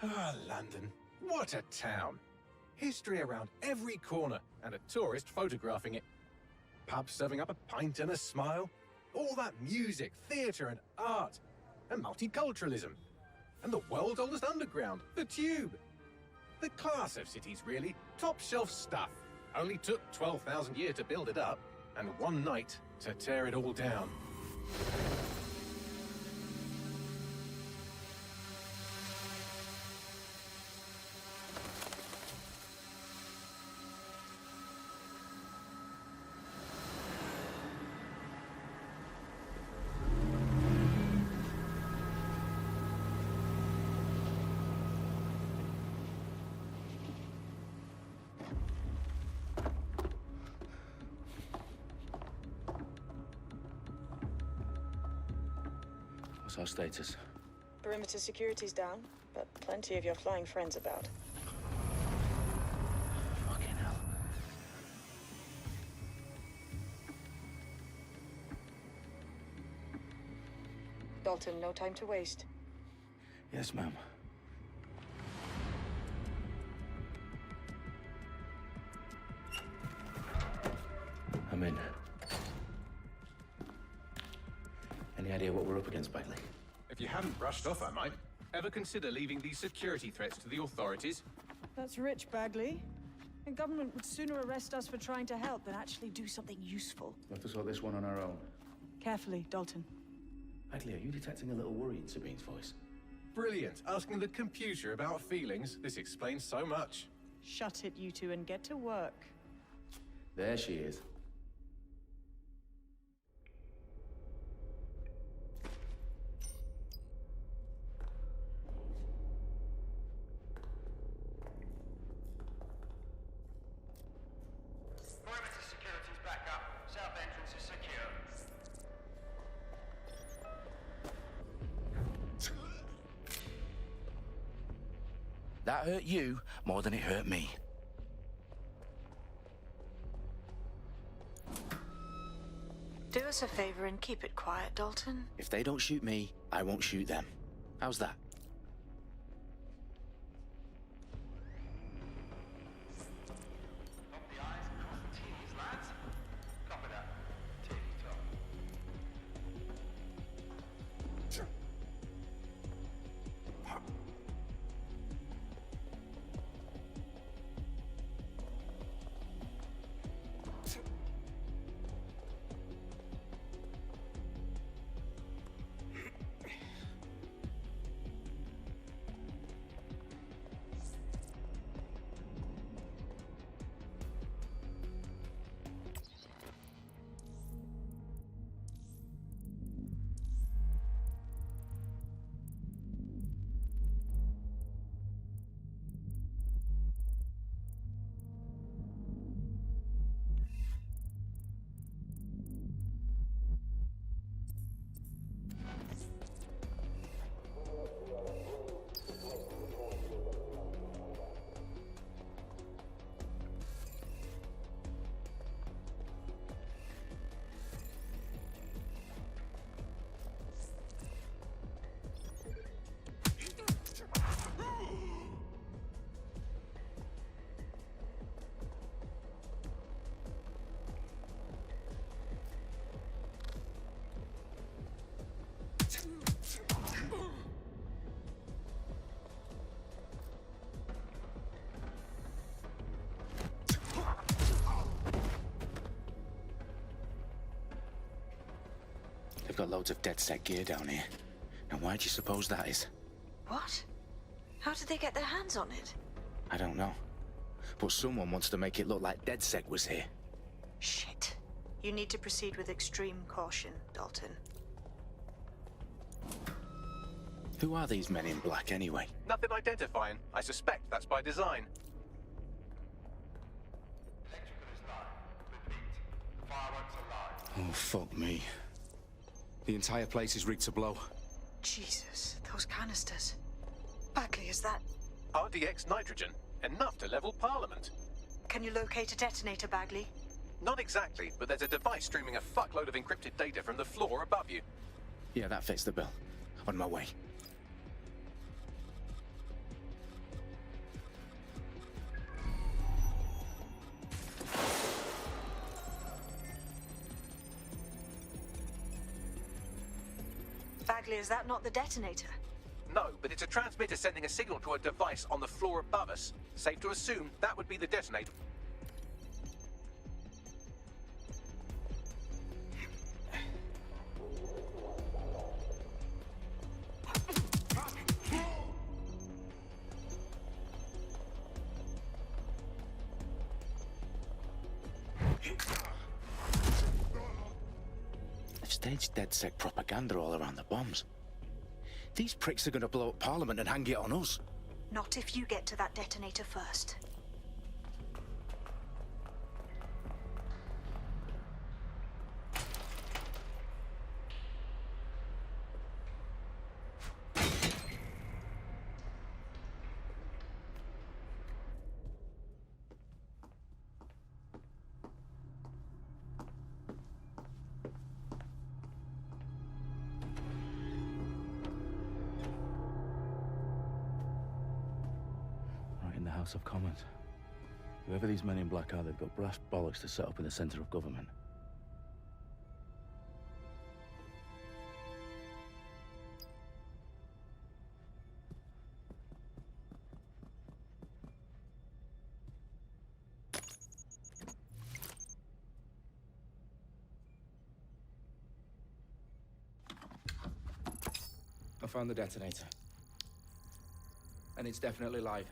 Ah, London. What a town. History around every corner, and a tourist photographing it. Pubs serving up a pint and a smile. All that music, theatre and art. And multiculturalism. And the world's oldest underground, the Tube. The class of cities, really. Top shelf stuff. Only took 12,000 years to build it up, and one night to tear it all down. What's our status? Perimeter security's down, but plenty of your flying friends about. Fucking hell. Dalton, no time to waste. Yes, ma'am. I'm in. Any idea what we're up against, Bagley? If you hadn't brushed off, I might. Ever consider leaving these security threats to the authorities? That's rich, Bagley. The government would sooner arrest us for trying to help than actually do something useful. We'll have to sort this one on our own. Carefully, Dalton. Bagley, are you detecting a little worry in Sabine's voice? Brilliant. Asking the computer about feelings. This explains so much. Shut it, you two, and get to work. There she is. Perimeter security's back up. South entrance is secure. That hurt you more than it hurt me. Do us a favor and keep it quiet, Dalton. If they don't shoot me, I won't shoot them. How's that? Dot the I's, cross the T's, lads. Copy that. Ticky top. They've got loads of DedSec gear down here. Now why do you suppose that is? What? How did they get their hands on it? I don't know. But someone wants to make it look like DedSec was here. Shit. You need to proceed with extreme caution, Dalton. Who are these men in black anyway? Nothing identifying. I suspect that's by design. Electrical is live. Repeat. Fireworks are live. Oh, fuck me. The entire place is rigged to blow. Jesus, those canisters. Bagley, is that... RDX nitrogen. Enough to level Parliament. Can you locate a detonator, Bagley? Not exactly, but there's a device streaming a fuckload of encrypted data from the floor above you. Yeah, that fits the bill. On my way. Bagley, is that not the detonator? No, but it's a transmitter sending a signal to a device on the floor above us. Safe to assume that would be the detonator. They've staged DedSec propaganda all around the bombs. These pricks are going to blow up Parliament and hang it on us. Not if you get to that detonator first. In the House of Commons. Whoever these men in black are, they've got brass bollocks to set up in the centre of government. I found the detonator. And it's definitely live.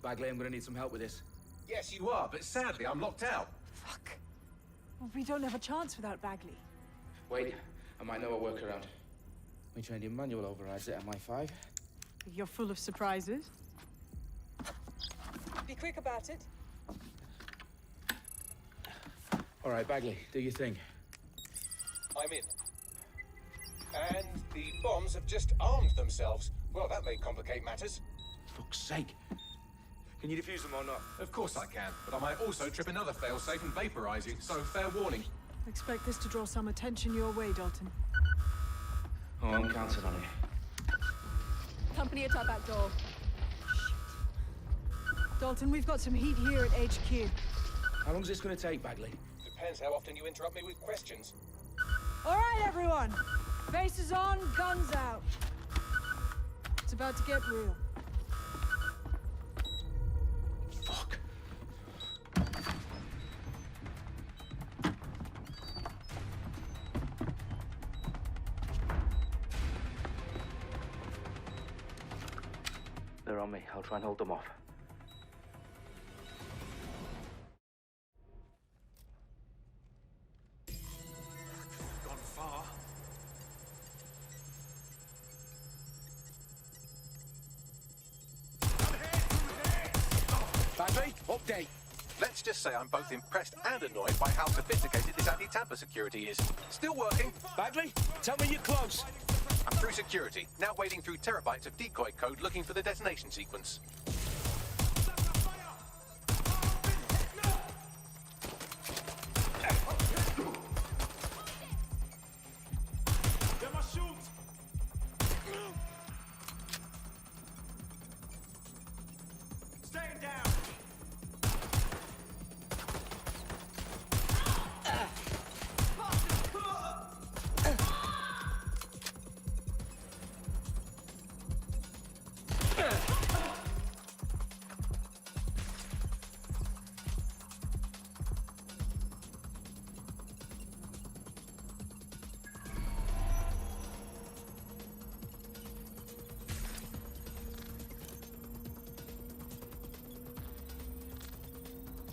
Bagley, I'm gonna need some help with this. Yes, you are, but sadly I'm locked out. Fuck. Well, we don't have a chance without Bagley. Wait, I might know a workaround. We trained in manual overrides at MI5. You're full of surprises. Be quick about it. All right, Bagley, do your thing. I'm in. And the bombs have just armed themselves. Well, that may complicate matters. Fuck's sake. Can you defuse them or not? Of course I can, but I might also trip another failsafe and vaporize you, so fair warning. Expect this to draw some attention your way, Dalton. Oh, I'm counting on it. Company at our back door. Dalton, we've got some heat here at HQ. How long is this gonna take, Bagley? Depends how often you interrupt me with questions. All right, everyone. Faces on, guns out. It's about to get real. Fuck. They're on me. I'll try and hold them off. Gone far. Bagley, update. Let's just say I'm both impressed and annoyed by how sophisticated this anti-tamper security is. Still working. Bagley, tell me you're close. I'm through security, now wading through terabytes of decoy code looking for the detonation sequence.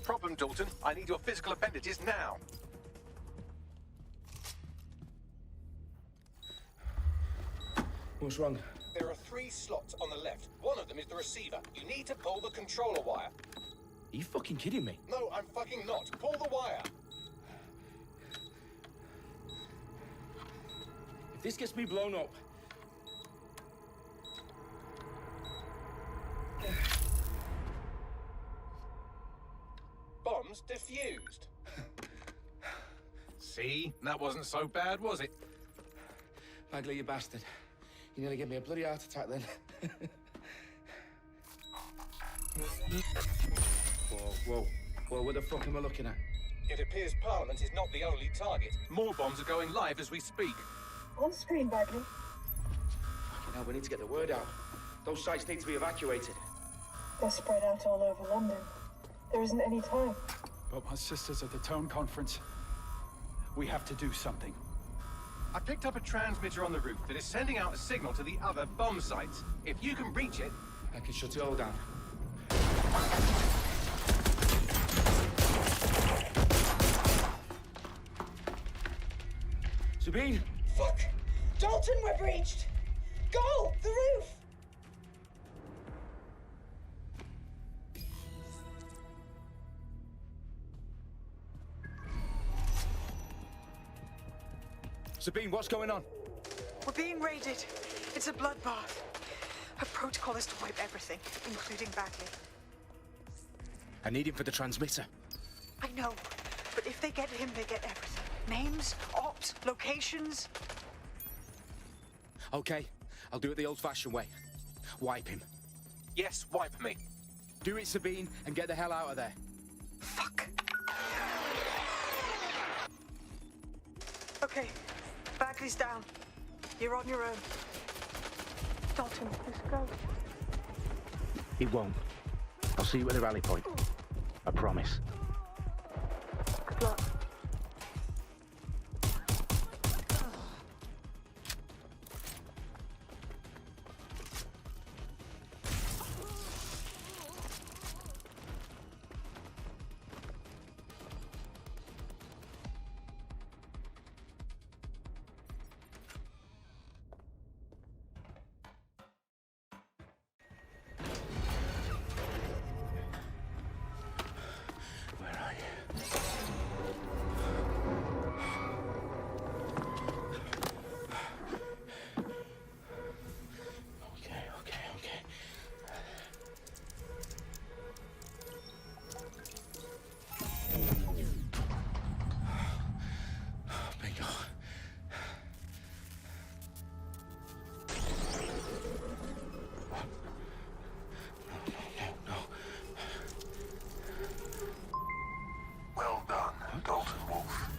Problem, Dalton. I need your physical appendages now. What's wrong? There are 3 slots on the left. One of them is the receiver. You need to pull the controller wire. Are you fucking kidding me? No, I'm fucking not. Pull the wire. If this gets me blown up... Bombs defused. See? That wasn't so bad, was it? Bagley, you bastard. You nearly gave me a bloody heart attack then. Whoa, what the fuck am I looking at? It appears Parliament is not the only target. More bombs are going live as we speak. On screen, Bagley. Now we need to get the word out. Those sites need to be evacuated. They're spread out all over London. There isn't any time. But my sister's at the town conference. We have to do something. I picked up a transmitter on the roof that is sending out a signal to the other bomb sites. If you can reach it... I can shut it all down. Sabine! Fuck! Dalton, we're breached! Go! The roof! Sabine, what's going on? We're being raided. It's a bloodbath. Her protocol is to wipe everything, including Bagley. I need him for the transmitter. I know, but if they get him, they get everything. Names, ops, locations. Okay, I'll do it the old-fashioned way. Wipe him. Yes, wipe me. Do it, Sabine, and get the hell out of there. Fuck. Okay, Bagley's down. You're on your own. Dalton, let's go. He won't. I'll see you at the rally point. I promise. Good luck. Well done, Dalton Wolf.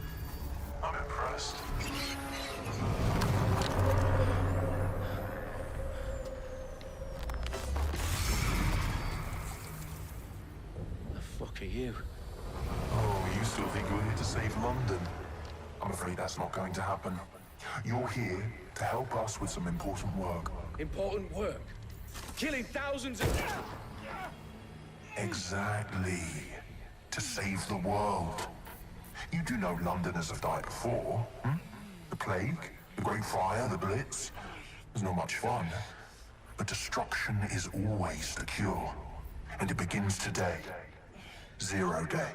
I'm impressed. The fuck are you? Oh, you still think you're here to save London? I'm afraid that's not going to happen. You're here to help us with some important work. Important work. Killing thousands of... Exactly. To save the world. You do know Londoners have died before, hmm? The plague, the Great Fire, the Blitz. It's not much fun. But destruction is always the cure. And it begins today. 0 day.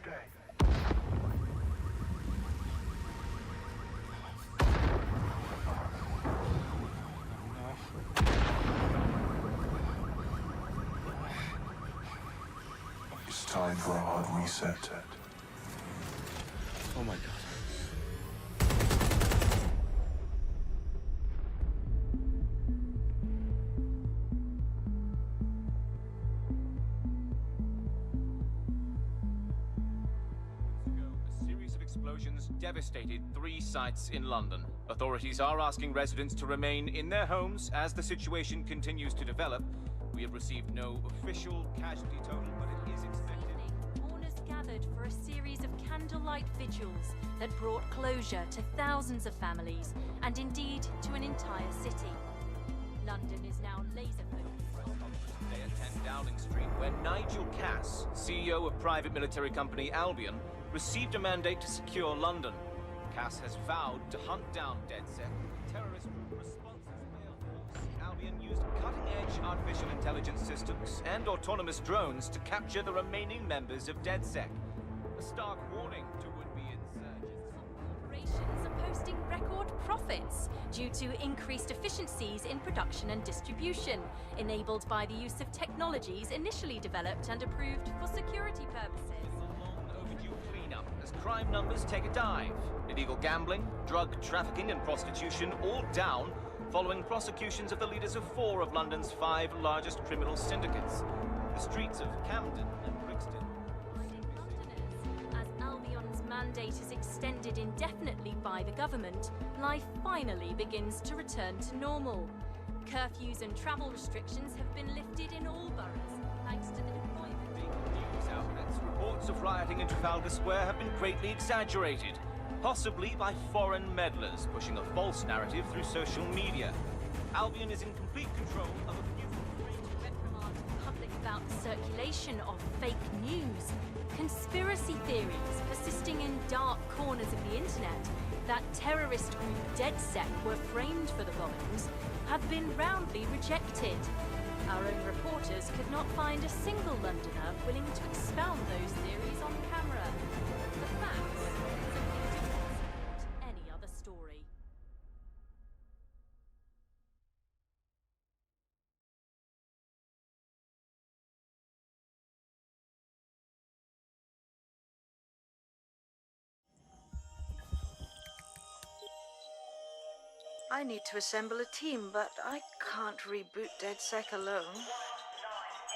It's time for a hard reset. Oh my God. A series of explosions devastated 3 sites in London. Authorities are asking residents to remain in their homes as the situation continues to develop. We have received no official casualty total, but it is expected. Mourners gathered for a series of candlelight vigils that brought closure to thousands of families and indeed to an entire city. London is now laser-focused. Today at 10 Downing Street, where Nigel Cass, CEO of private military company Albion, received a mandate to secure London. Cass has vowed to hunt down DedSec. Terrorist responses failed. Albion used cutting-edge artificial intelligence systems and autonomous drones to capture the remaining members of DedSec. A stark warning to would-be insurgents. Corporations are posting record profits due to increased efficiencies in production and distribution, enabled by the use of technologies initially developed and approved for security purposes. Overdue cleanup as crime numbers take a dive. Illegal gambling, drug trafficking and prostitution all down following prosecutions of the leaders of 4 of London's 5 largest criminal syndicates. The streets of Camden and Brixton. As Albion's mandate is extended indefinitely by the government, life finally begins to return to normal. Curfews and travel restrictions have been lifted in all boroughs, thanks to the deployment. News outlets, reports of rioting in Trafalgar Square have been greatly exaggerated, possibly by foreign meddlers pushing a false narrative through social media. Albion is in complete control of a few... Reprimand the public about the circulation of fake news, conspiracy theories persisting in dark corners of the internet that terrorist group DedSec were framed for the bombings have been roundly rejected. Our own reporters could not find a single Londoner willing to expound those theories on camera. The facts simply do not support any other story. I need to assemble a team, but I can't reboot DedSec alone.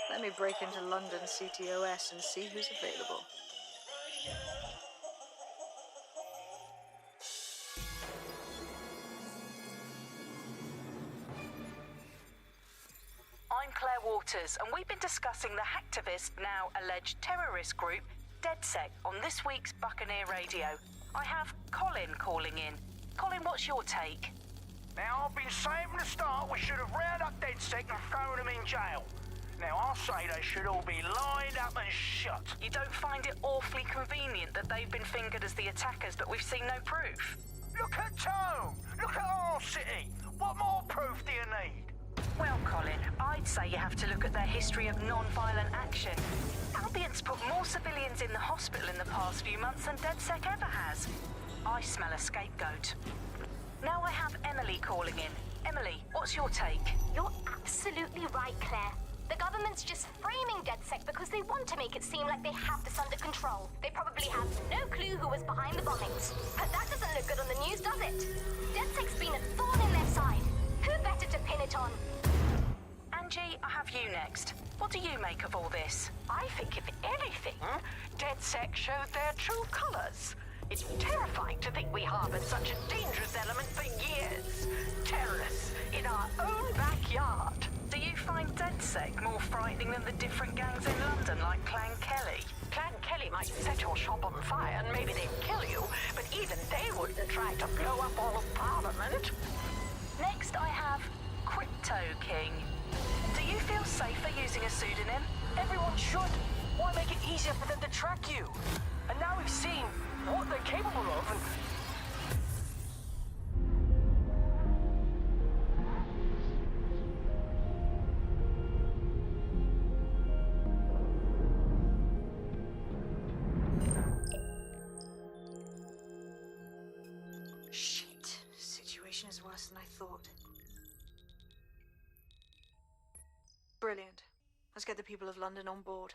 Let me break into London CTOS and see who's available. I'm Claire Waters, and we've been discussing the hacktivist, now alleged terrorist group, DedSec, on this week's Buccaneer Radio. I have Colin calling in. Colin, what's your take? Now, I've been saying from the start we should have rounded up DedSec and thrown them in jail. Now, I'll say they should all be lined up and shot. You don't find it awfully convenient that they've been fingered as the attackers, but we've seen no proof? Look at Tone! Look at our city! What more proof do you need? Well, Colin, I'd say you have to look at their history of non-violent action. Albion's put more civilians in the hospital in the past few months than DedSec ever has. I smell a scapegoat. Now I have Emily calling in. Emily, what's your take? You're absolutely right, Claire. The government's just framing DedSec because they want to make it seem like they have this under control. They probably have no clue who was behind the bombings. But that doesn't look good on the news, does it? DedSec's been a thorn in their side. Who better to pin it on? Angie, I have you next. What do you make of all this? I think, if anything, DedSec showed their true colors. It's terrifying to think we harbored such a dangerous element for years. Terrorists in our own backyard. Do you find DedSec more frightening than the different gangs in London, like Clan Kelly? Clan Kelly might set your shop on fire and maybe they'd kill you, but even they wouldn't try to blow up all of Parliament. Next, I have Crypto King. Do you feel safer using a pseudonym? Everyone should. Why make it easier for them to track you? And now we've seen what they're capable of and... Shit. Situation is worse than I thought. Brilliant. Let's get the people of London on board.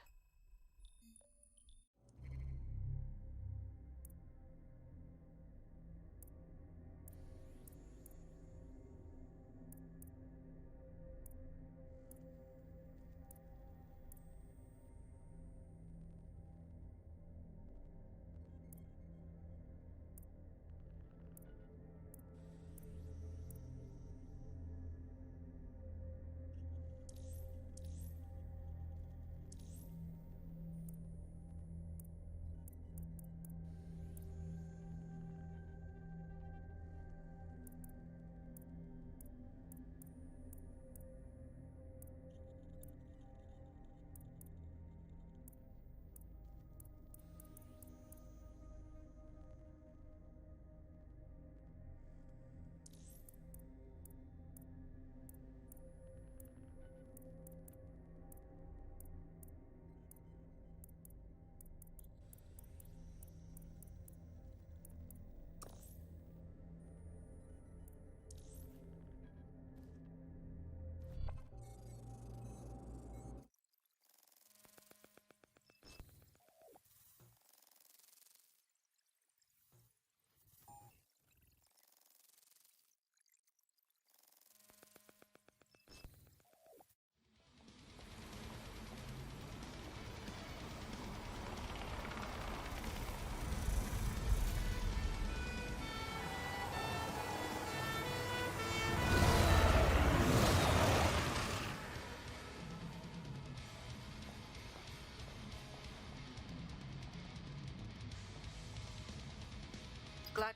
Glad.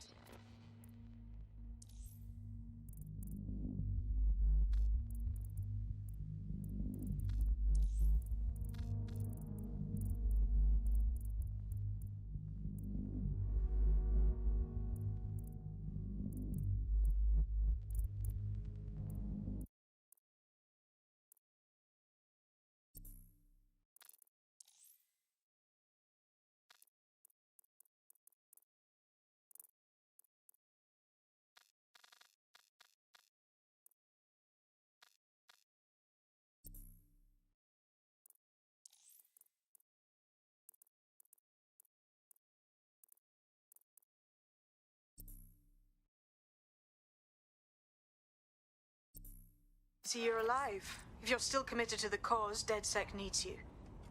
See, you're alive. If you're still committed to the cause, DedSec needs you.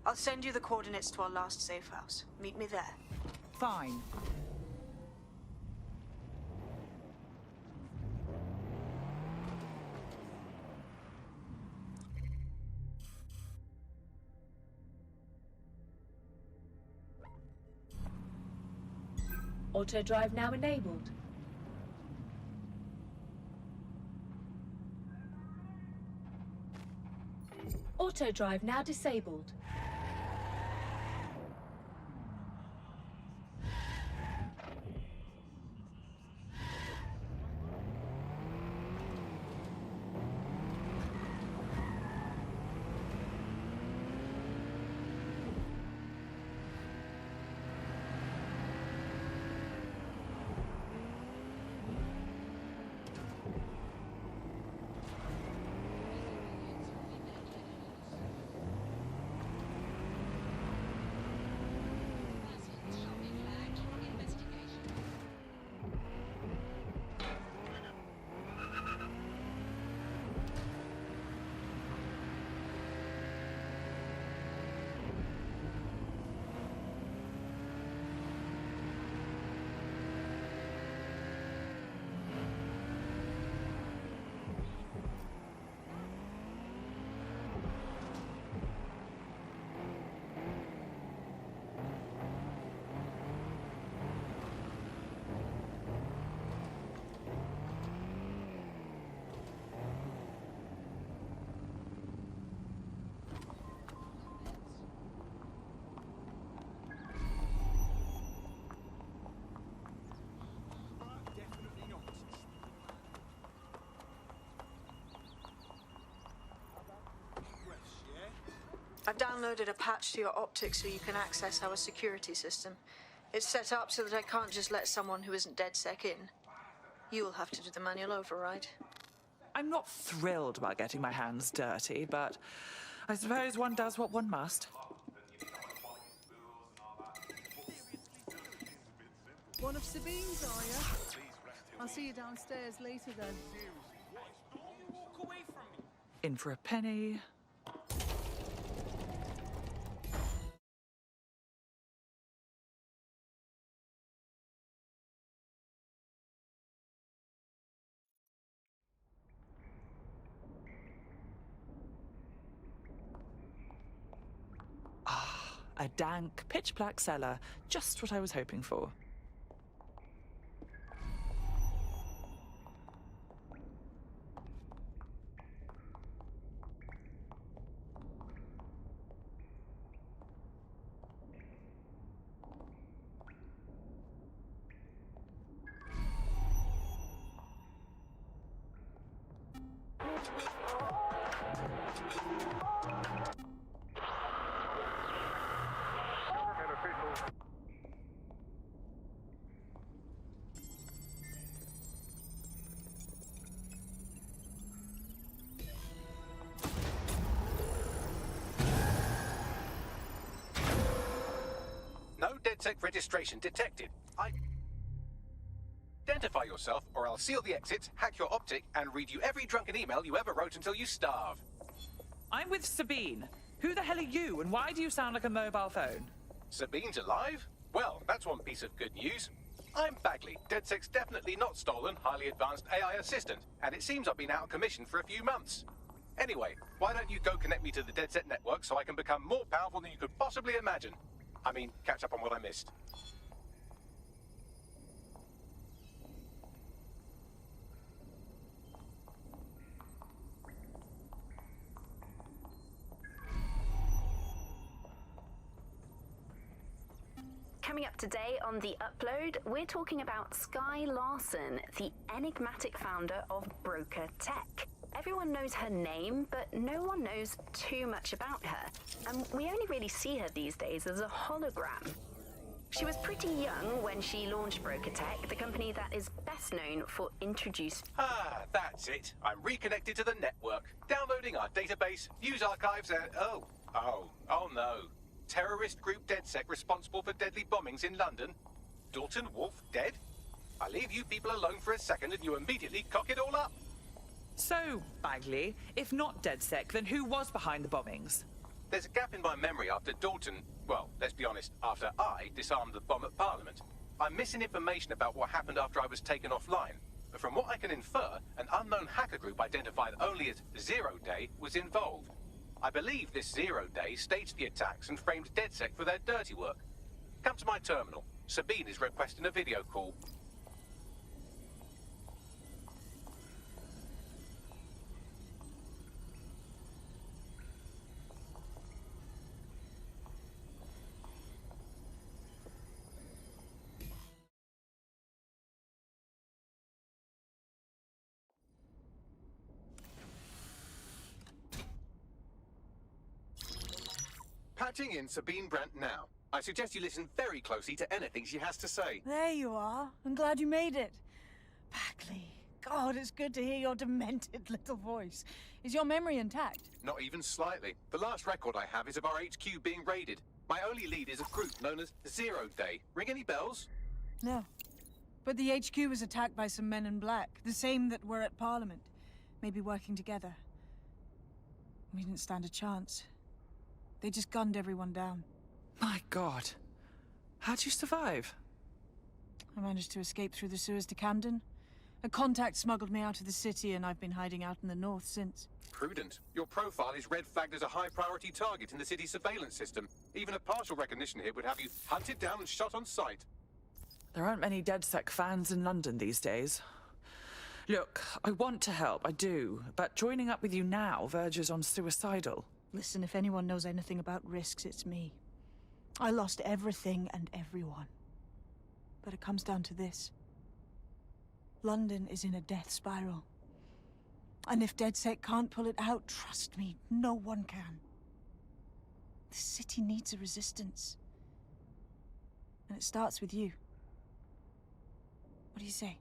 I'll send you the coordinates to our last safe house. Meet me there. Fine. Auto drive now enabled. Auto drive now disabled. I've downloaded a patch to your optics so you can access our security system. It's set up so that I can't just let someone who isn't DedSec in. You'll have to do the manual override. I'm not thrilled about getting my hands dirty, but I suppose one does what one must. One of Sabine's, are you? I'll see you downstairs later then. In for a penny. A dank, pitch-black cellar. Just what I was hoping for. No DedSec registration detected. Identify yourself, or I'll seal the exits, hack your optic, and read you every drunken email you ever wrote until you starve. I'm with Sabine. Who the hell are you, and why do you sound like a mobile phone? Sabine's alive? Well, that's one piece of good news. I'm Bagley, DedSec's definitely not stolen, highly advanced AI assistant, and it seems I've been out of commission for a few months. Anyway, why don't you go connect me to the DedSec network so I can become more powerful than you could possibly imagine? I mean, catch up on what I missed. Coming up today on The Upload, we're talking about Skye Larson, the enigmatic founder of Broker Tech. Everyone knows her name, but no one knows too much about her. And we only really see her these days as a hologram. She was pretty young when she launched Broker Tech, the company that is best known for introducing... Ah, that's it. I'm reconnected to the network. Downloading our database, news archives, and... Oh no. Terrorist group DedSec responsible for deadly bombings in London. Dalton Wolf dead? I leave you people alone for a second and you immediately cock it all up. So, Bagley, if not DedSec, then who was behind the bombings? There's a gap in my memory after Dalton... Well, let's be honest, after I disarmed the bomb at Parliament. I'm missing information about what happened after I was taken offline. But from what I can infer, an unknown hacker group identified only as Zero Day was involved. I believe this Zero Day staged the attacks and framed DedSec for their dirty work. Come to my terminal. Sabine is requesting a video call. Patching in Sabine Brandt now. I suggest you listen very closely to anything she has to say. There you are. I'm glad you made it. Bagley, God, it's good to hear your demented little voice. Is your memory intact? Not even slightly. The last record I have is of our HQ being raided. My only lead is a group known as Zero Day. Ring any bells? No. But the HQ was attacked by some men in black, the same that were at Parliament. Maybe working together. We didn't stand a chance. They just gunned everyone down. My God. How'd you survive? I managed to escape through the sewers to Camden. A contact smuggled me out of the city, and I've been hiding out in the north since. Prudent. Your profile is red flagged as a high-priority target in the city's surveillance system. Even a partial recognition hit would have you hunted down and shot on sight. There aren't many DedSec fans in London these days. Look, I want to help, I do, but joining up with you now verges on suicidal. Listen, if anyone knows anything about risks, it's me. I lost everything and everyone. But it comes down to this. London is in a death spiral. And if DedSec can't pull it out, trust me, no one can. The city needs a resistance. And it starts with you. What do you say?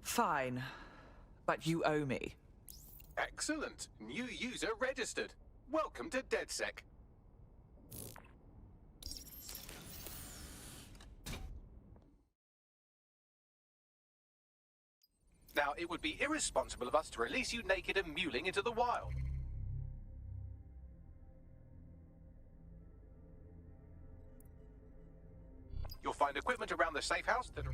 Fine. But you owe me. Excellent. New user registered. Welcome to DedSec. Now, it would be irresponsible of us to release you naked and mewling into the wild. You'll find equipment around the safe house that are...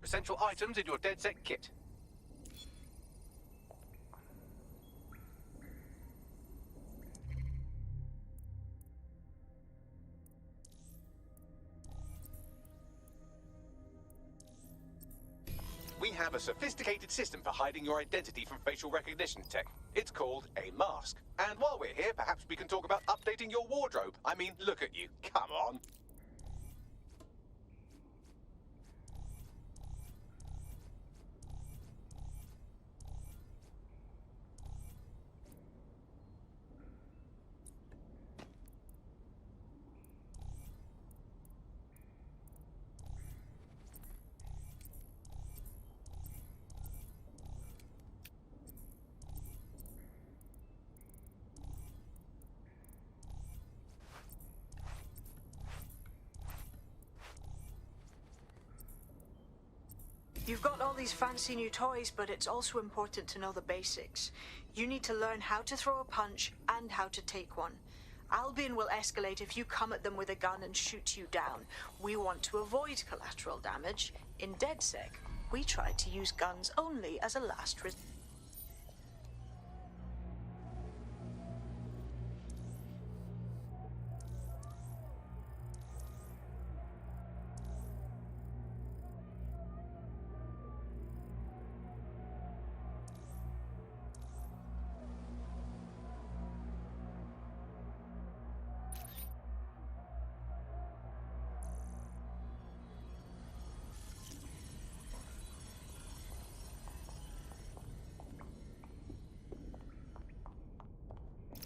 essential items in your DedSec kit. We have a sophisticated system for hiding your identity from facial recognition tech. It's called a mask. And while we're here, perhaps we can talk about updating your wardrobe. I mean, look at you. Come on. You've got all these fancy new toys, but it's also important to know the basics. You need to learn how to throw a punch and how to take one. Albion will escalate if you come at them with a gun and shoot you down. We want to avoid collateral damage. In DedSec, we try to use guns only as a last resort.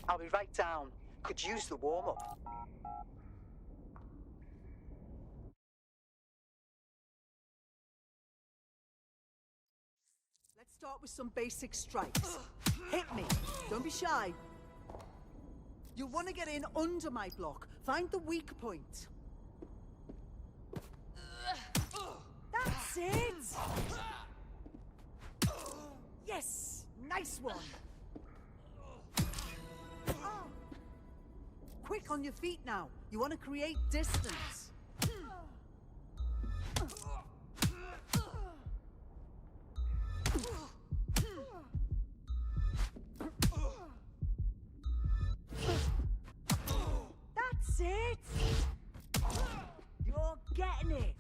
I'll be right down. Could use the warm-up. Let's start with some basic strikes. Hit me. Don't be shy. You'll want to get in under my block. Find the weak point. That's it! Yes! Nice one! Quick on your feet now. You want to create distance. That's it! You're getting it!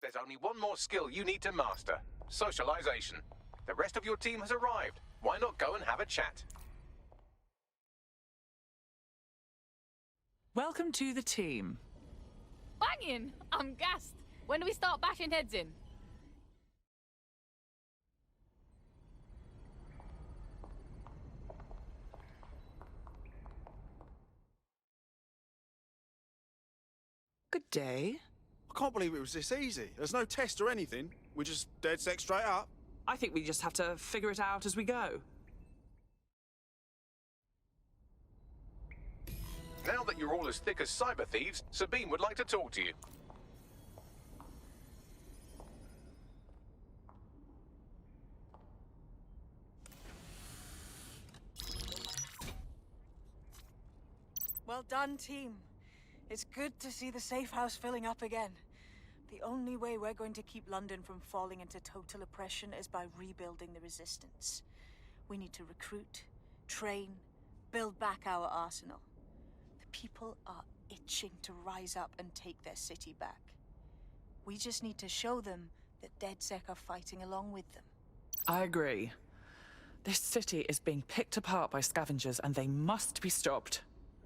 There's only one more skill you need to master. Socialization. The rest of your team has arrived. Why not go and have a chat? Welcome to the team. Banging! I'm gassed. When do we start bashing heads in? Good day. I can't believe it was this easy. There's no test or anything. We just dead sec straight up. I think we just have to figure it out as we go. Now that you're all as thick as cyber thieves, Sabine would like to talk to you. Well done, team. It's good to see the safe house filling up again. The only way we're going to keep London from falling into total oppression is by rebuilding the resistance. We need to recruit, train, build back our arsenal. The people are itching to rise up and take their city back. We just need to show them that DedSec are fighting along with them. I agree. This city is being picked apart by scavengers and they must be stopped.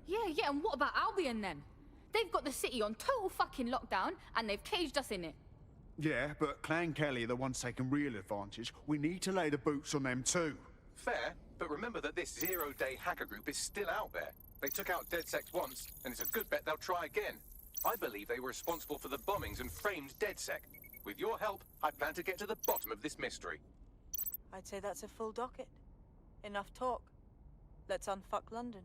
Yeah, and what about Albion then? They've got the city on total fucking lockdown and they've caged us in it. Yeah, but Clan Kelly are the ones taking real advantage. We need to lay the boots on them too. Fair, but remember that this zero-day hacker group is still out there. They took out DedSec once, and it's a good bet they'll try again. I believe they were responsible for the bombings and framed DedSec. With your help, I plan to get to the bottom of this mystery. I'd say that's a full docket. Enough talk. Let's unfuck London.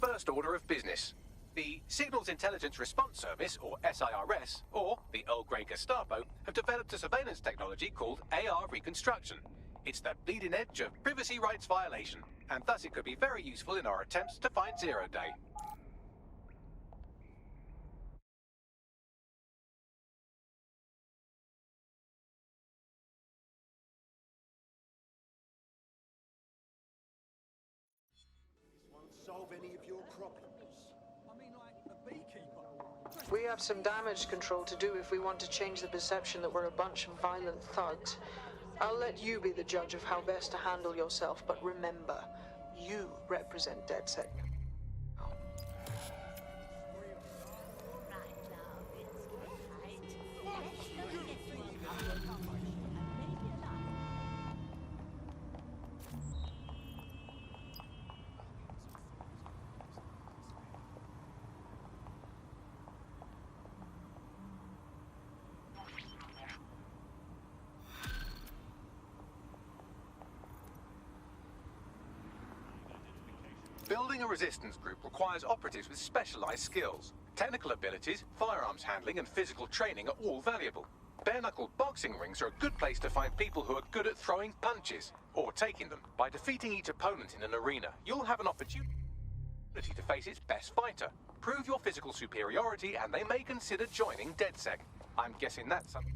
First order of business. The Signals Intelligence Response Service, or SIRS, or the Earl Grey Gestapo, have developed a surveillance technology called AR Reconstruction. It's the bleeding edge of privacy rights violation, and thus it could be very useful in our attempts to find Zero Day. Won't solve any of your problems. I mean, like a beekeeper. We have some damage control to do if we want to change the perception that we're a bunch of violent thugs. I'll let you be the judge of how best to handle yourself, but remember, you represent DedSec. Building a resistance group requires operatives with specialized skills. Technical abilities, firearms handling, and physical training are all valuable. Bare-knuckle boxing rings are a good place to find people who are good at throwing punches, or taking them. By defeating each opponent in an arena, you'll have an opportunity to face its best fighter. Prove your physical superiority, and they may consider joining DedSec. I'm guessing that's something.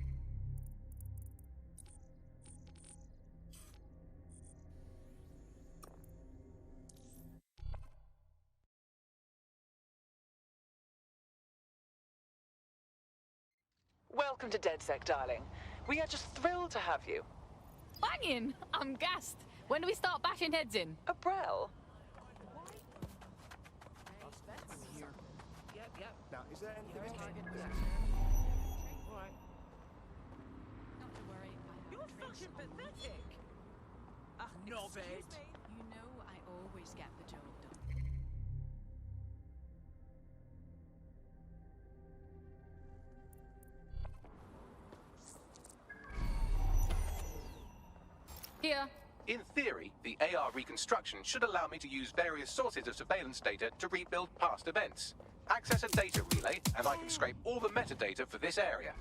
Welcome to DedSec, darling. We are just thrilled to have you. Banging! I'm gassed. When do we start bashing heads in? Abrel. Yep. Now, is there anything? Alright. Not to worry. You're fucking pathetic. Excuse me. You know I always get the job done. Here. In theory, the AR reconstruction should allow me to use various sources of surveillance data to rebuild past events. Access a data relay, and I can scrape all the metadata for this area.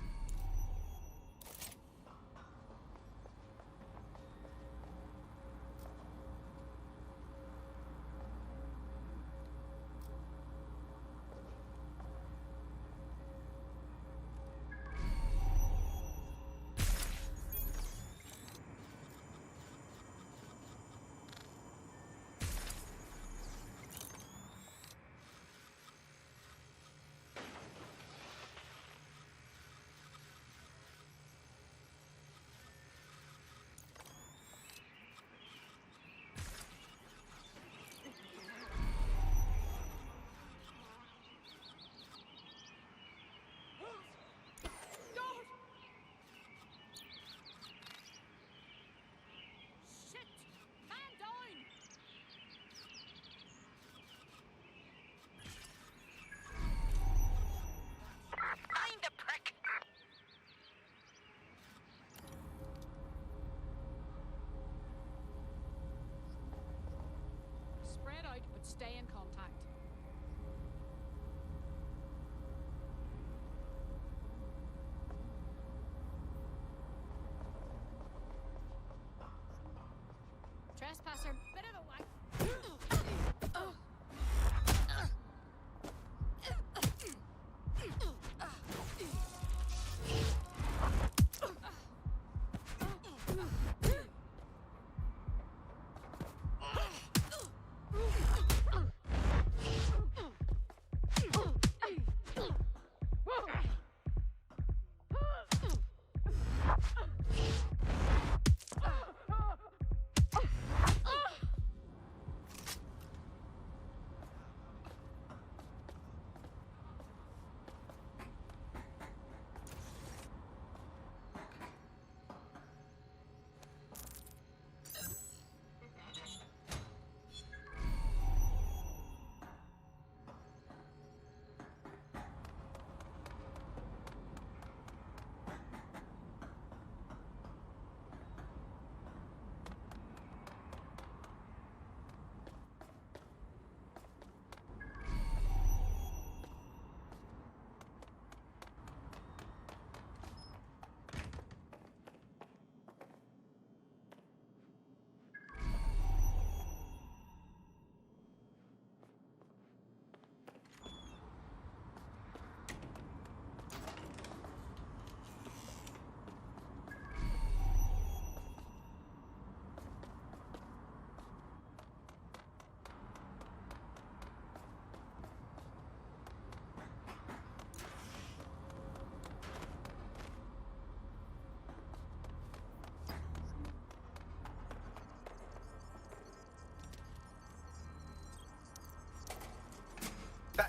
Spread out, but stay in contact. Trespasser, bit of a whack.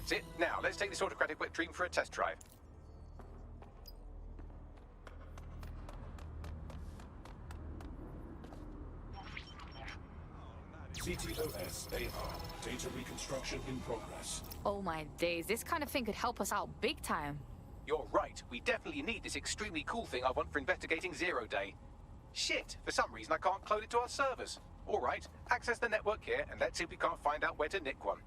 That's it. Now, let's take this autocratic wet dream for a test drive. CTOS AR. Data reconstruction in progress. Oh my days, this kind of thing could help us out big time. You're right. We definitely need this extremely cool thing I want for investigating Zero Day. Shit, for some reason I can't clone it to our servers. All right, access the network here and let's see if we can't find out where to nick one.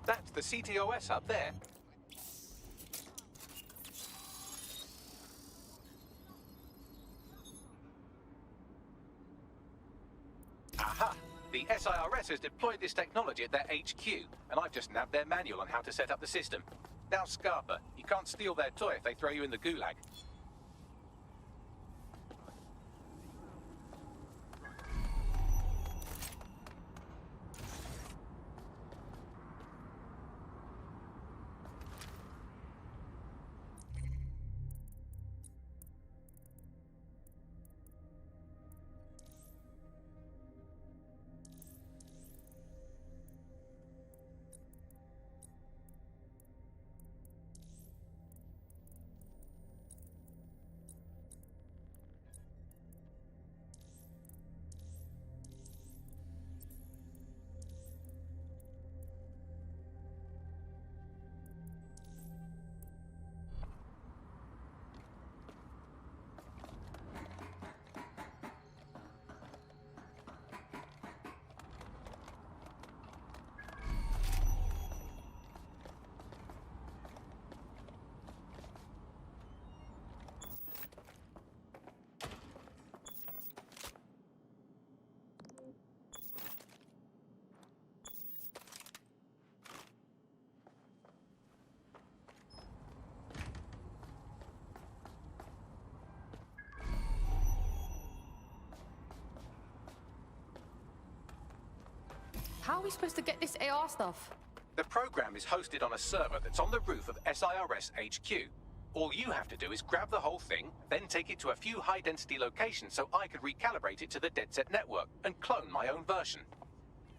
That's the CTOS up there. Aha! The SIRS has deployed this technology at their HQ, and I've just nabbed their manual on how to set up the system. Now, Scarpa, you can't steal their toy if they throw you in the gulag. How are we supposed to get this AR stuff? The program is hosted on a server that's on the roof of SIRS HQ. All you have to do is grab the whole thing, then take it to a few high-density locations so I could recalibrate it to the DedSec network and clone my own version.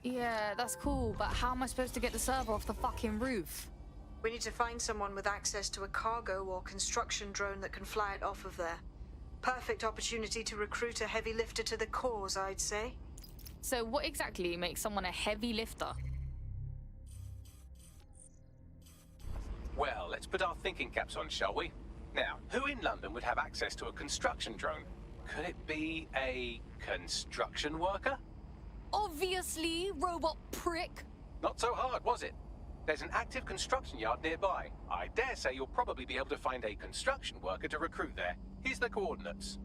Yeah, that's cool, but how am I supposed to get the server off the fucking roof? We need to find someone with access to a cargo or construction drone that can fly it off of there. Perfect opportunity to recruit a heavy lifter to the cause, I'd say. So what exactly makes someone a heavy lifter? Well, let's put our thinking caps on, shall we? Now, who in London would have access to a construction drone? Could it be a construction worker? Obviously, robot prick. Not so hard, was it? There's an active construction yard nearby. I dare say you'll probably be able to find a construction worker to recruit there. Here's the coordinates.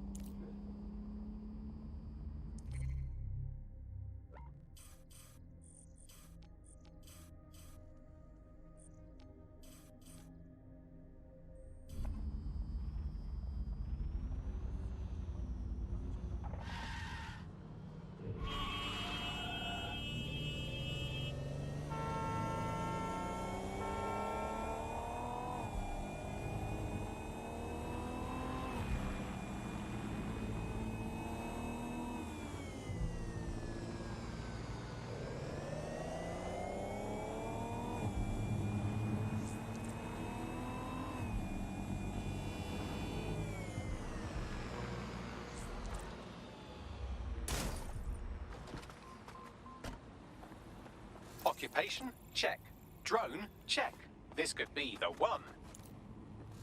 Occupation? Check. Drone? Check. This could be the one.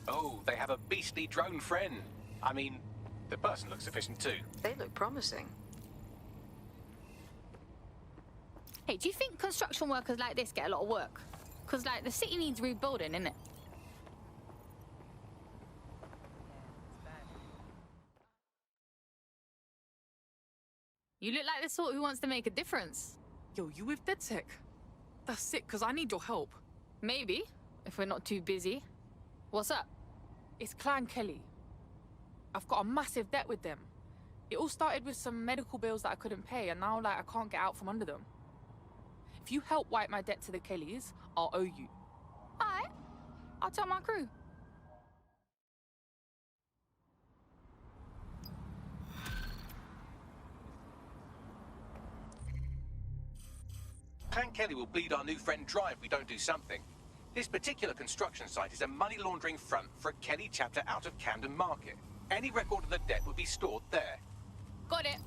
Oh, they have a beastly drone friend. I mean, the person looks efficient too. They look promising. Hey, do you think construction workers like this get a lot of work? Because, like, the city needs rebuilding, innit? You look like the sort who wants to make a difference. Yo, you with DedSec? That's sick, because I need your help. Maybe, if we're not too busy. What's up? It's Clan Kelly. I've got a massive debt with them. It all started with some medical bills that I couldn't pay, and now, like, I can't get out from under them. If you help wipe my debt to the Kellys, I'll owe you. Alright. I'll tell my crew. Clan Kelly will bleed our new friend dry if we don't do something. This particular construction site is a money laundering front for a Kelly chapter out of Camden Market. Any record of the debt would be stored there. Got it.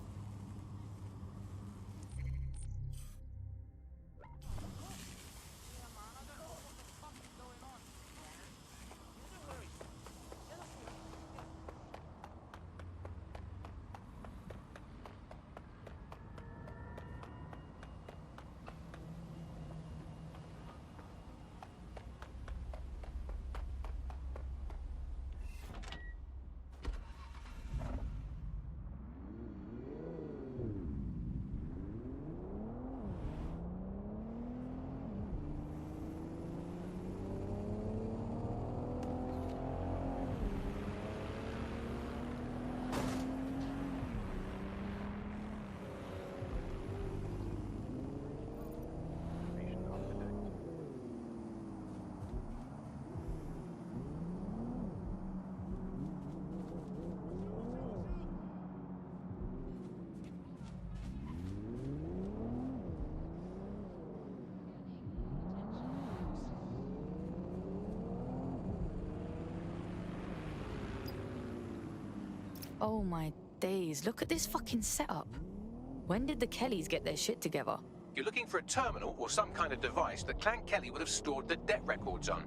Oh my days, look at this fucking setup. When did the Kellys get their shit together? You're looking for a terminal or some kind of device that Clan Kelly would have stored the debt records on.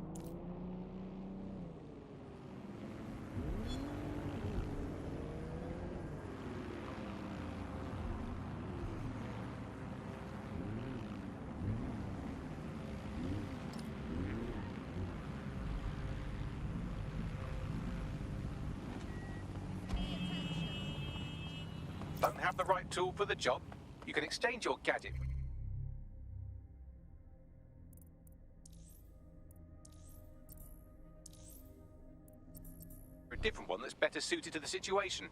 Don't have the right tool for the job? You can exchange your gadget for a different one that's better suited to the situation.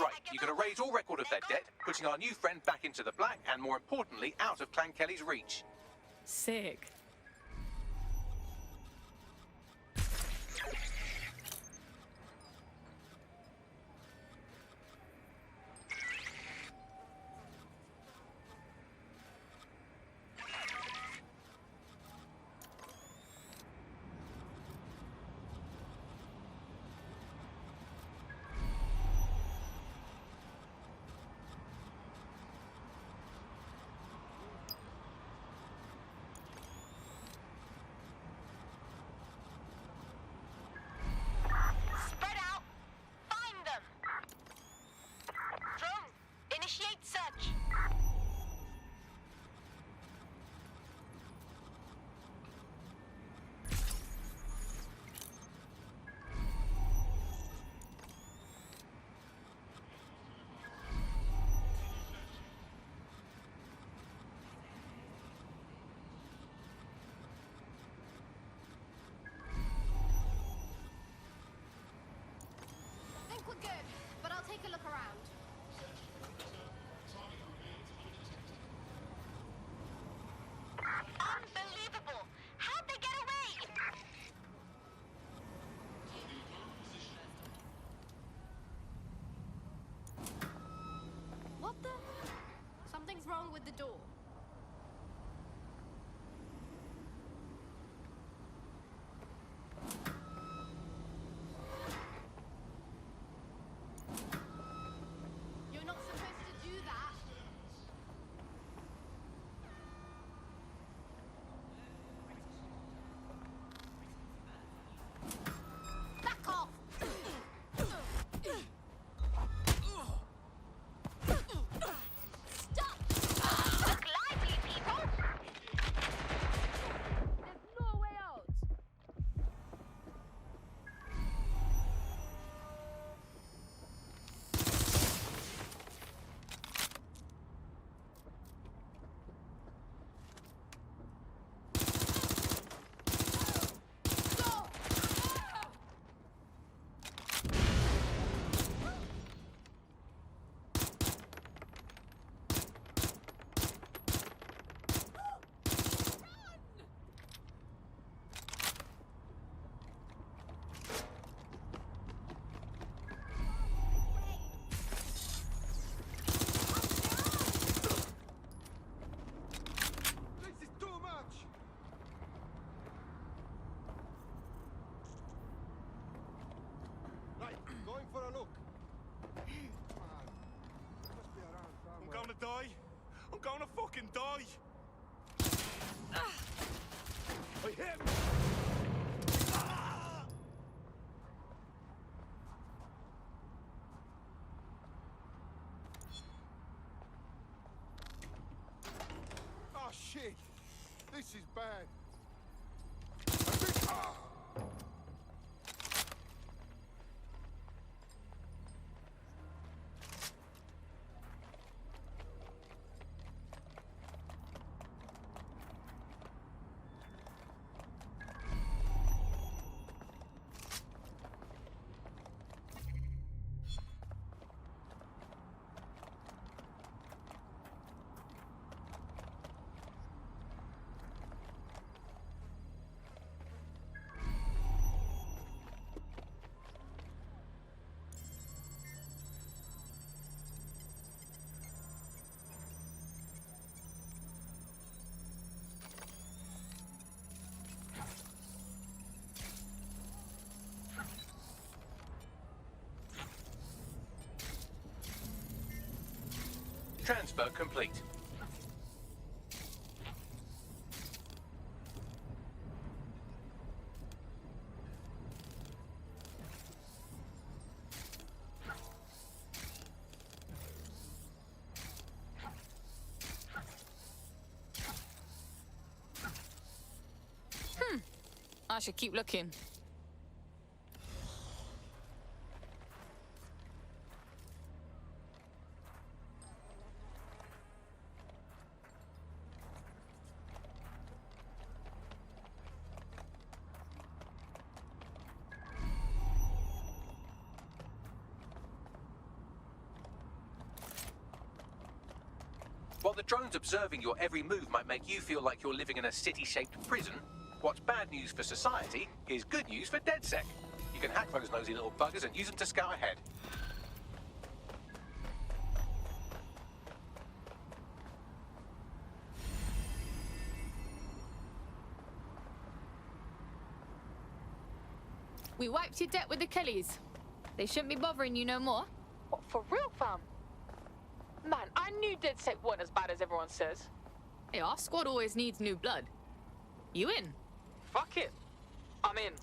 Right, you can erase all record of their debt, putting our new friend back into the black and, more importantly, out of Clan Kelly's reach. Sick. Initiate search. I think we're good, but I'll take a look around. Unbelievable! How'd they get away? with the door. You're not supposed to do that. Back off! Stop! Look lively, people! There's no way out. This is too much! Right, going for a look. Come on. Must be around somewhere. I'm gonna die. I'm gonna fucking die. I hit him. Oh shit! This is bad. Transfer complete. I should keep looking. While the drones observing your every move might make you feel like you're living in a city-shaped prison, what's bad news for society is good news for DedSec. You can hack those nosy little buggers and use them to scout ahead. We wiped your debt with the Kellys. They shouldn't be bothering you no more. What, for real, fam? Man, I knew DedSec weren't as bad as everyone says. Hey, our squad always needs new blood. You in? Fuck it. I'm in.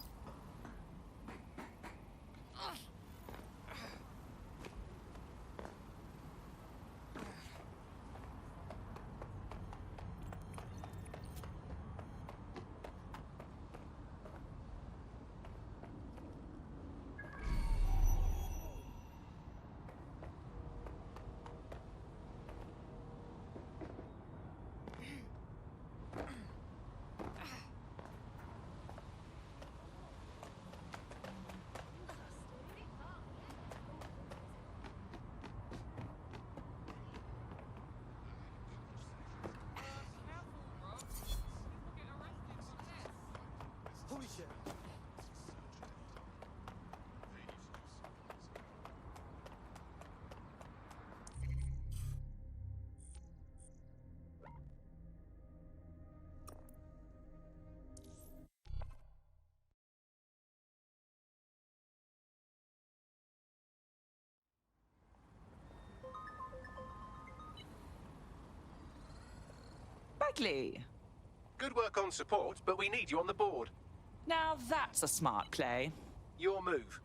quickly. Good work on support, but we need you on the board. Now that's a smart play. Your move.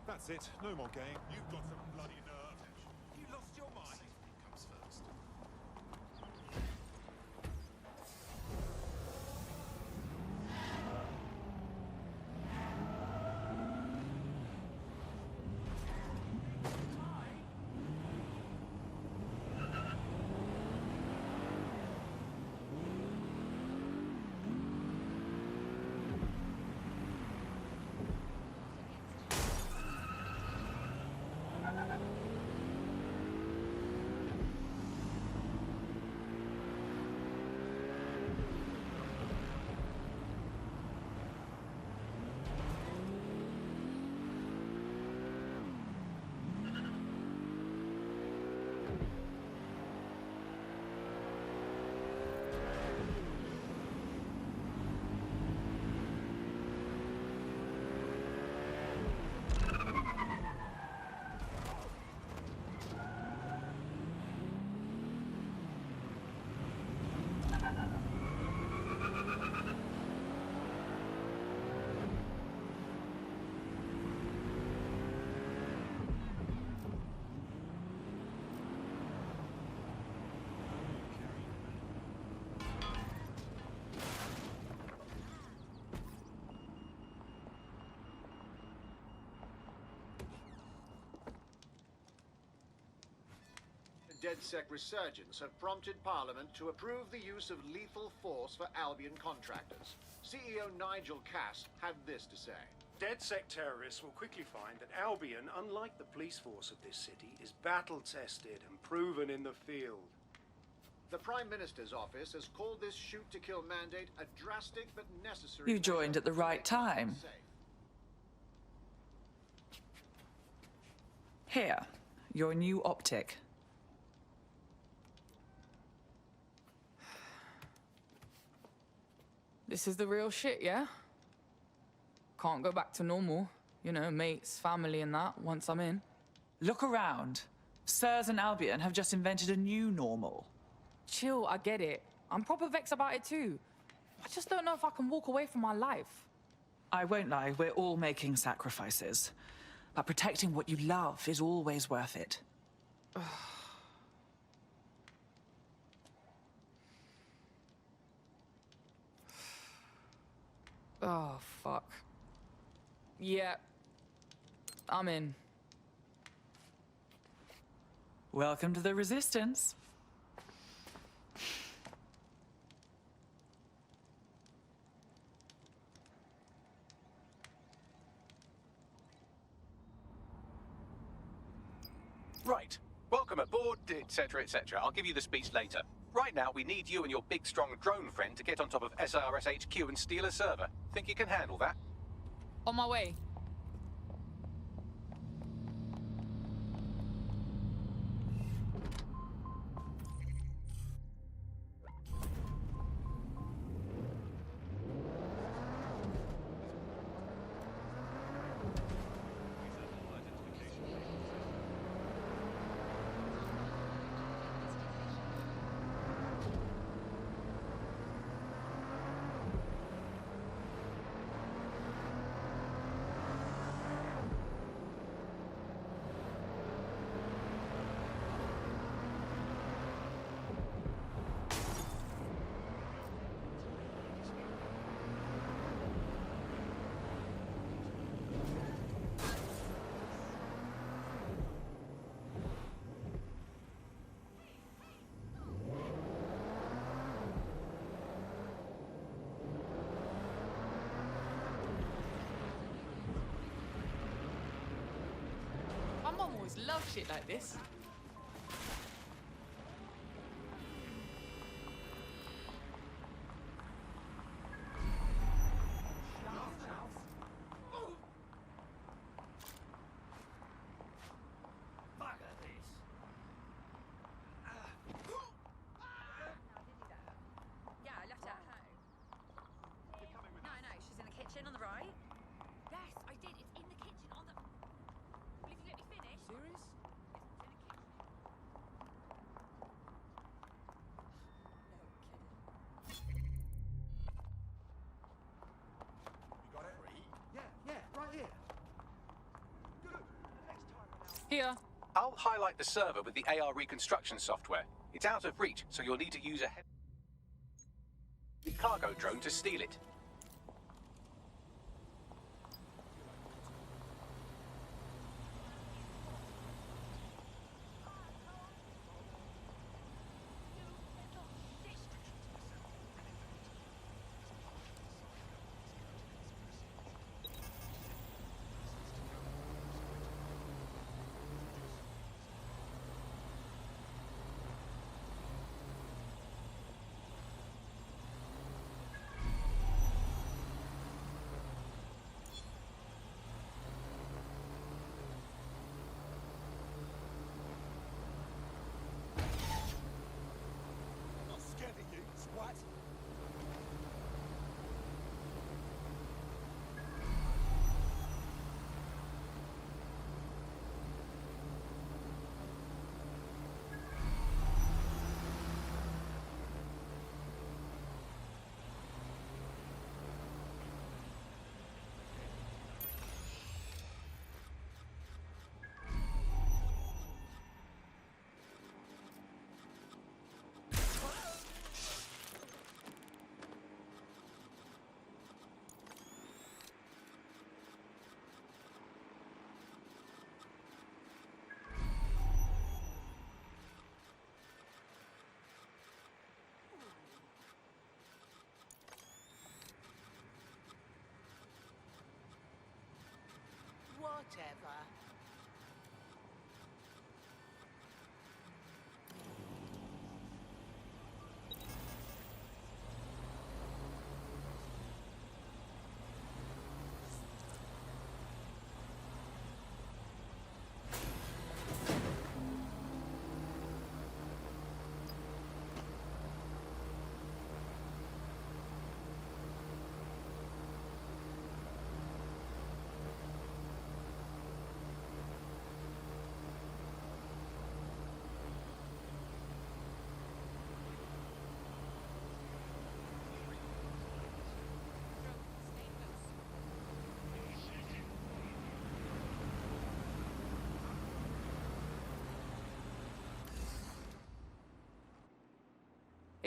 That's it. No more game. You've got some bloody nerve. You lost your mind. Safety comes first. DedSec resurgence have prompted Parliament to approve the use of lethal force for Albion contractors. CEO Nigel Cass had this to say. DedSec terrorists will quickly find that Albion, unlike the police force of this city, is battle-tested and proven in the field. The Prime Minister's office has called this shoot-to-kill mandate a drastic but necessary... You joined at the right time. Here, your new optic. This is the real shit, yeah? Can't go back to normal. You know, mates, family and that, once I'm in. Look around. Sirs and Albion have just invented a new normal. Chill, I get it. I'm proper vexed about it too. I just don't know if I can walk away from my life. I won't lie, we're all making sacrifices. But protecting what you love is always worth it. Oh, fuck. Yeah. I'm in. Welcome to the Resistance. Right. Welcome aboard, etc., etc. I'll give you the speech later. Right now, we need you and your big, strong drone friend to get on top of SRS HQ and steal a server. Think you can handle that? On my way. My mum always loved shit like this. Here. I'll highlight the server with the AR reconstruction software. It's out of reach, so you'll need to use a heavy cargo drone to steal it. Whatever.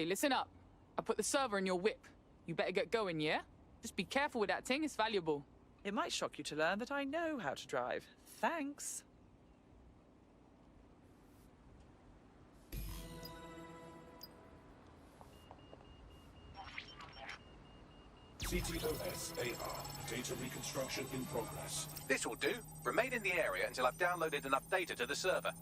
Hey, listen up. I put the server in your whip. You better get going, yeah? Just be careful with that thing, it's valuable. It might shock you to learn that I know how to drive. Thanks. CTOS AR. Data reconstruction in progress. This will do. Remain in the area until I've downloaded enough data to the server.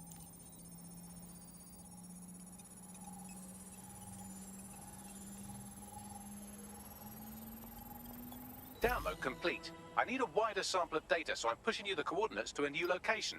Download complete. I need a wider sample of data, so I'm pushing you the coordinates to a new location.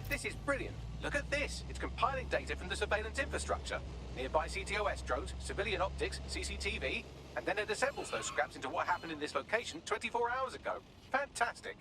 This is brilliant. Look at this. It's compiling data from the surveillance infrastructure. Nearby CTOS drones, civilian optics, CCTV, and then it assembles those scraps into what happened in this location 24 hours ago. Fantastic.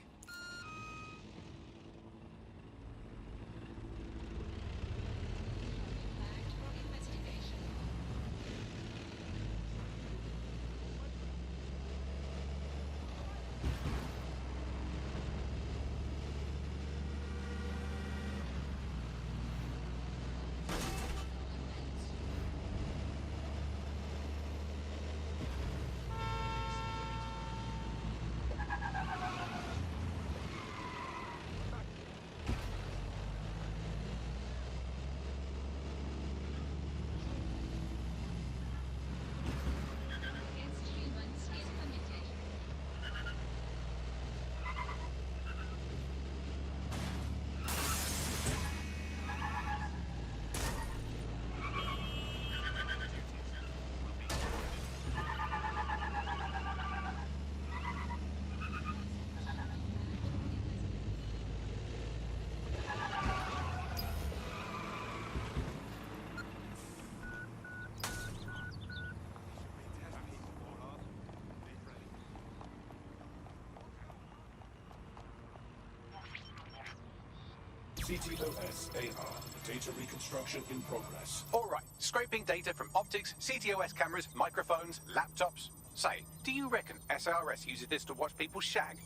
CTOS AR. Data reconstruction in progress. All right, scraping data from optics, CTOS cameras, microphones, laptops. Say, do you reckon SRS uses this to watch people shag?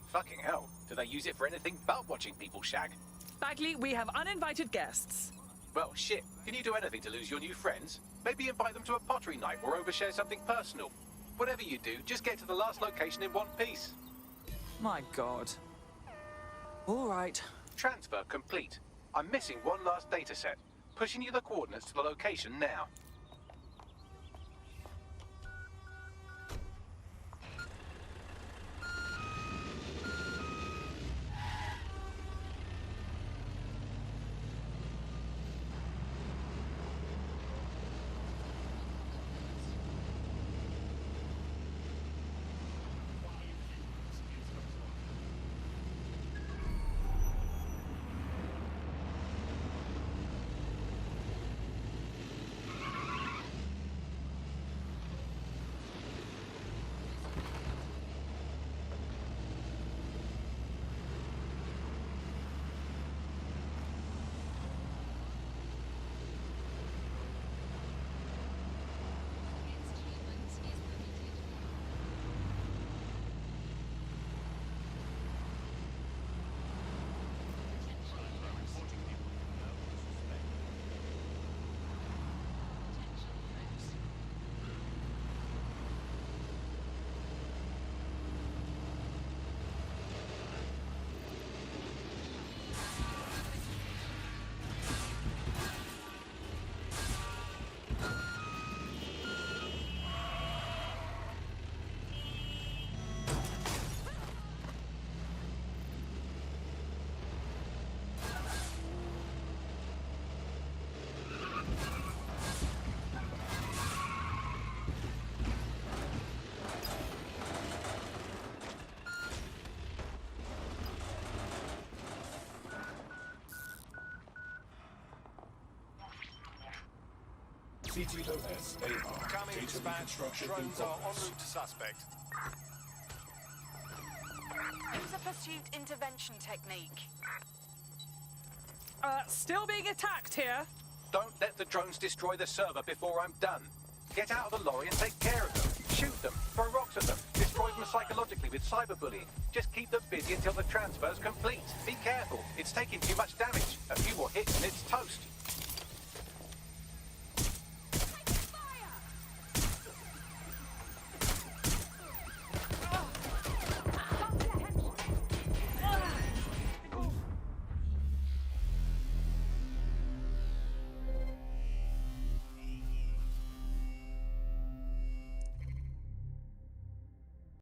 Fucking hell, do they use it for anything but watching people shag? Bagley, we have uninvited guests. Well, shit, can you do anything to lose your new friends? Maybe invite them to a pottery night or overshare something personal. Whatever you do, just get to the last location in one piece. My God. All right. Transfer complete. I'm missing one last data set. Pushing you the coordinates to the location now. CTOS AR. Coming Data dispatch. reconstruction in Drones are en progress. route to suspect. Use a pursuit intervention technique. Still being attacked here. Don't let the drones destroy the server before I'm done. Get out of the lorry and take care of them. Shoot them, throw rocks at them, destroy them psychologically with cyberbullying. Just keep them busy until the transfer's complete. Be careful, it's taking too much damage. A few more hits and it's toast.